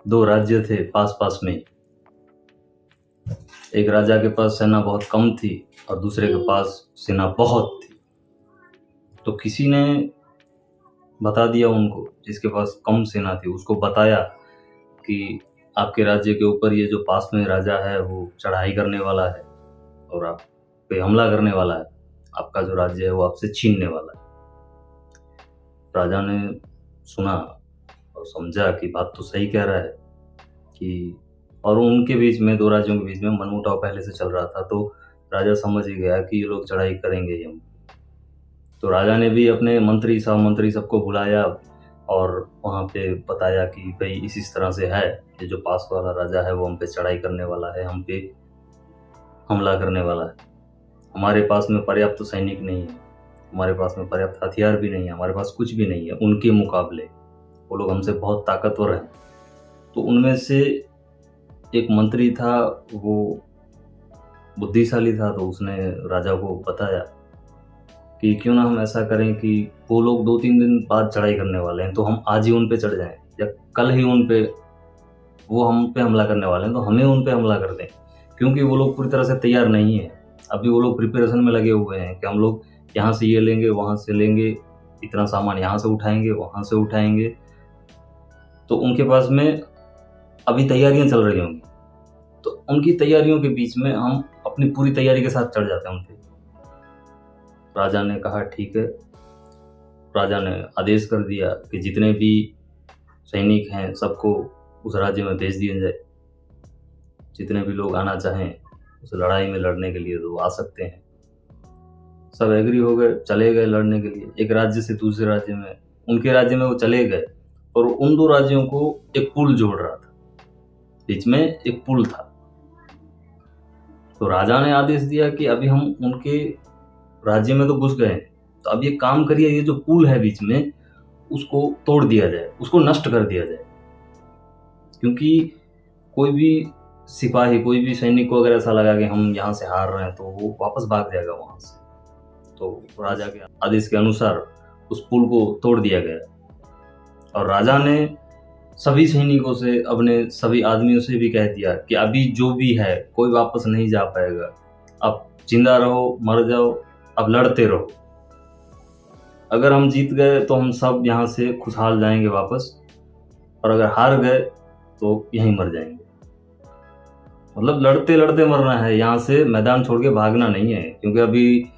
दो राज्य थे पास पास में। एक राजा के पास सेना बहुत कम थी और दूसरे के पास सेना बहुत थी। तो किसी ने बता दिया उनको, जिसके पास कम सेना थी उसको बताया कि आपके राज्य के ऊपर ये जो पास में राजा है वो चढ़ाई करने वाला है और आप पे हमला करने वाला है, आपका जो राज्य है वो आपसे छीनने वाला है। राजा ने सुना और समझा कि बात तो सही कह रहा है कि, और उनके बीच में, दो राज्यों के बीच में मनमुटाव पहले से चल रहा था, तो राजा समझ ही गया कि ये लोग चढ़ाई करेंगे ही हम। तो राजा ने भी अपने मंत्री सबको बुलाया और वहाँ पे बताया कि भाई इस तरह से है, ये जो पास वाला राजा है वो हम पे चढ़ाई करने वाला है, हम पे हमला करने वाला है। हमारे पास में पर्याप्त सैनिक नहीं है, हमारे पास में पर्याप्त हथियार भी नहीं है, हमारे पास कुछ भी नहीं है उनके मुकाबले। वो लोग हमसे बहुत ताकतवर हैं। तो उनमें से एक मंत्री था, वो बुद्धिशाली था, तो उसने राजा को बताया कि क्यों ना हम ऐसा करें कि वो लोग 2-3 दिन बाद चढ़ाई करने वाले हैं, तो हम आज ही उन पे चढ़ जाएं, या कल ही वो हम पे हमला करने वाले हैं तो हमें उन पे हमला कर दें, क्योंकि वो लोग पूरी तरह से तैयार नहीं है। अभी वो लोग प्रिपरेशन में लगे हुए हैं कि हम लोग यहाँ से ये लेंगे, वहाँ से लेंगे, इतना सामान यहाँ से उठाएंगे, वहाँ से उठाएंगे। तो उनके पास में अभी तैयारियां चल रही होंगी, तो उनकी तैयारियों के बीच में हम अपनी पूरी तैयारी के साथ चढ़ जाते हैं उन पे। राजा ने कहा ठीक है। राजा ने आदेश कर दिया कि जितने भी सैनिक हैं सबको उस राज्य में भेज दिया जाए। जितने भी लोग आना चाहें उस लड़ाई में लड़ने के लिए तो आ सकते हैं। सब एग्री हो गए, चले गए लड़ने के लिए। एक राज्य से दूसरे राज्य में, उनके राज्य में वो चले गए और उन दो राज्यों को एक पुल जोड़ रहा था, बीच में एक पुल था। तो राजा ने आदेश दिया कि अभी हम उनके राज्य में तो घुस गए हैं, तो अब ये काम करिए, ये जो पुल है बीच में उसको तोड़ दिया जाए, उसको नष्ट कर दिया जाए। क्योंकि कोई भी सिपाही, कोई भी सैनिक को अगर ऐसा लगा कि हम यहाँ से हार रहे हैं तो वो वापस भाग जाएगा वहां से। तो राजा के आदेश के अनुसार उस पुल को तोड़ दिया गया और राजा ने सभी सैनिकों से, अपने सभी आदमियों से भी कह दिया कि अभी जो भी है कोई वापस नहीं जा पाएगा, अब जिंदा रहो, मर जाओ, अब लड़ते रहो। अगर हम जीत गए तो हम सब यहाँ से खुशहाल जाएंगे वापस, और अगर हार गए तो यहीं मर जाएंगे। मतलब लड़ते लड़ते मरना है, यहाँ से मैदान छोड़ के भागना नहीं है, क्योंकि अभी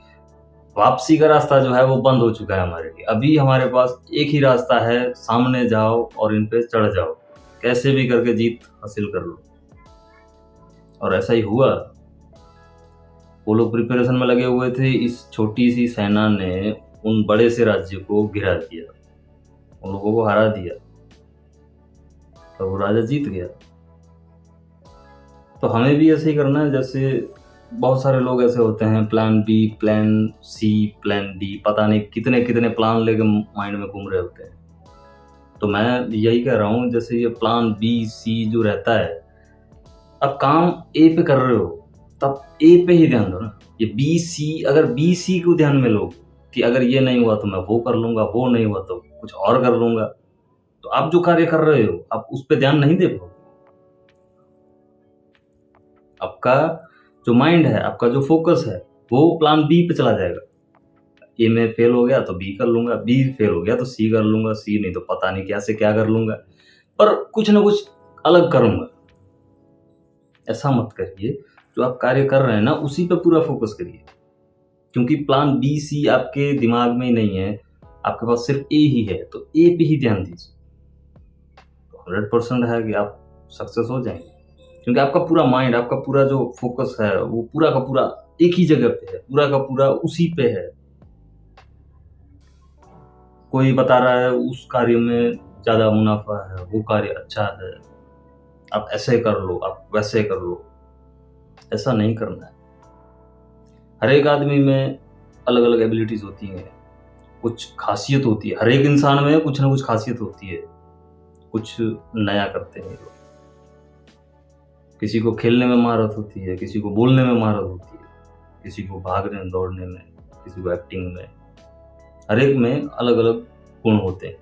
वापसी का रास्ता जो है वो बंद हो चुका है हमारे लिए। अभी हमारे पास एक ही रास्ता है, सामने जाओ और इन पे चढ़ जाओ, कैसे भी करके जीत हासिल कर लो। और ऐसा ही हुआ। वो लोग प्रिपरेशन में लगे हुए थे। इस छोटी सी सेना ने उन बड़े से राज्य को गिरा दिया, उन लोगों को हरा दिया, तो वो राजा जीत गया। तो हमें भी ऐसे ही करना है। जैसे बहुत सारे लोग ऐसे होते हैं, plan B, plan C, plan D, पता नहीं कितने कितने प्लान लेके माइंड में घूम रहे होते हैं। तो मैं यही कह रहा हूँ, जैसे ये प्लान बी सी जो रहता है, अब काम ए पे कर रहे हो तब ए पे ही ध्यान दो ना। ये बी सी, अगर बी सी को ध्यान में लो कि अगर ये नहीं हुआ तो मैं वो कर लूंगा, वो नहीं हुआ तो कुछ और कर लूंगा, तो आप जो कार्य कर रहे हो आप उस पर ध्यान नहीं दे पाओगे। आपका जो माइंड है, आपका जो फोकस है, वो प्लान बी पे चला जाएगा। ए में फेल हो गया तो बी कर लूंगा, बी फेल हो गया तो सी कर लूंगा, सी नहीं तो पता नहीं क्या से क्या कर लूंगा, पर कुछ ना कुछ अलग करूंगा। ऐसा मत करिए। जो आप कार्य कर रहे हैं ना उसी पे पूरा फोकस करिए, क्योंकि प्लान बी सी आपके दिमाग में ही नहीं है, आपके पास सिर्फ ए ही है, तो ए पे ही ध्यान दीजिए। तो 100% है कि आप सक्सेस हो जाएंगे, क्योंकि आपका पूरा माइंड, आपका पूरा जो फोकस है वो पूरा का पूरा एक ही जगह पे है, पूरा का पूरा उसी पे है। कोई बता रहा है उस कार्य में ज्यादा मुनाफा है, वो कार्य अच्छा है, आप ऐसे कर लो, आप वैसे कर लो, ऐसा नहीं करना है। हर एक आदमी में अलग अलग एबिलिटीज होती हैं, कुछ खासियत होती है। हर एक इंसान में कुछ ना कुछ खासियत होती है, कुछ नया करते हैं लोग। किसी को खेलने में महारत होती है, किसी को बोलने में महारत होती है, किसी को भागने दौड़ने में, किसी को एक्टिंग में। हर एक में अलग अलग गुण होते हैं।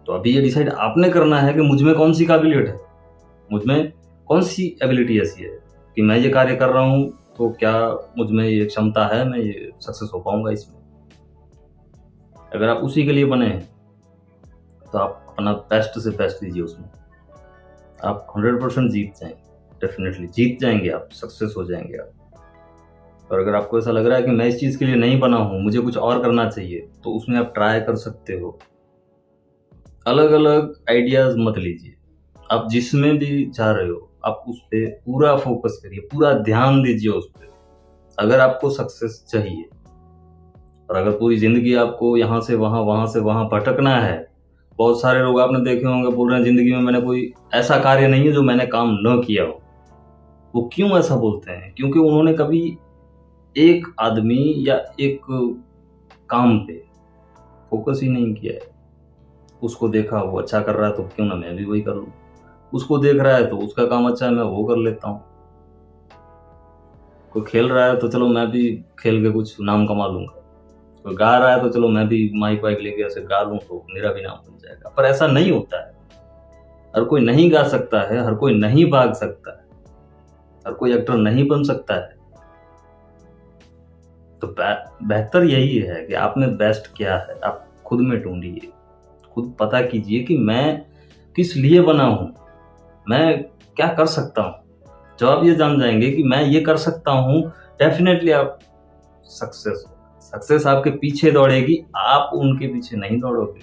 तो अभी ये डिसाइड आपने करना है कि मुझ में कौन सी काबिलियत है, मुझ में कौन सी एबिलिटी ऐसी है कि मैं ये कार्य कर रहा हूँ, तो क्या मुझ में ये क्षमता है, मैं ये सक्सेस हो पाऊंगा इसमें। अगर आप उसी के लिए बने हैं तो आप अपना बेस्ट से बेस्ट दीजिए उसमें, आप 100% जीत जाएंगे, डेफिनेटली जीत जाएंगे, आप सक्सेस हो जाएंगे आप। और अगर आपको ऐसा लग रहा है कि मैं इस चीज़ के लिए नहीं बना हूँ, मुझे कुछ और करना चाहिए, तो उसमें आप ट्राई कर सकते हो। अलग अलग आइडियाज़ मत लीजिए, आप जिसमें भी जा रहे हो आप उस पर पूरा फोकस करिए, पूरा ध्यान दीजिए उस पर, अगर आपको सक्सेस चाहिए। और अगर पूरी ज़िंदगी आपको यहाँ से वहाँ भटकना है, बहुत सारे लोग आपने देखे होंगे बोल रहे हैं ज़िंदगी में मैंने कोई ऐसा कार्य नहीं है जो मैंने काम न किया हो। वो क्यों ऐसा बोलते हैं? क्योंकि उन्होंने कभी एक आदमी या एक काम पे फोकस ही नहीं किया है। उसको देखा वो अच्छा कर रहा है तो क्यों ना मैं भी वही कर लूँ, उसको देख रहा है तो उसका काम अच्छा है मैं वो कर लेता हूँ, कोई खेल रहा है तो चलो मैं भी खेल के कुछ नाम कमा लूँगा, कोई गा रहा है तो चलो मैं भी माइक वाइक लेके ऐसे गा लूँ तो मेरा भी नाम बन जाएगा। पर ऐसा नहीं होता है, हर कोई नहीं गा सकता है, हर कोई नहीं भाग सकता है, हर कोई एक्टर नहीं बन सकता है। तो बेहतर यही है कि आप में बेस्ट क्या है आप खुद में ढूंढिए, खुद पता कीजिए कि मैं किस लिए बना हूँ, मैं क्या कर सकता हूँ। जब आप ये जान जाएंगे कि मैं ये कर सकता हूँ, डेफिनेटली आप सक्सेस आपके पीछे दौड़ेगी, आप उनके पीछे नहीं दौड़ोगे।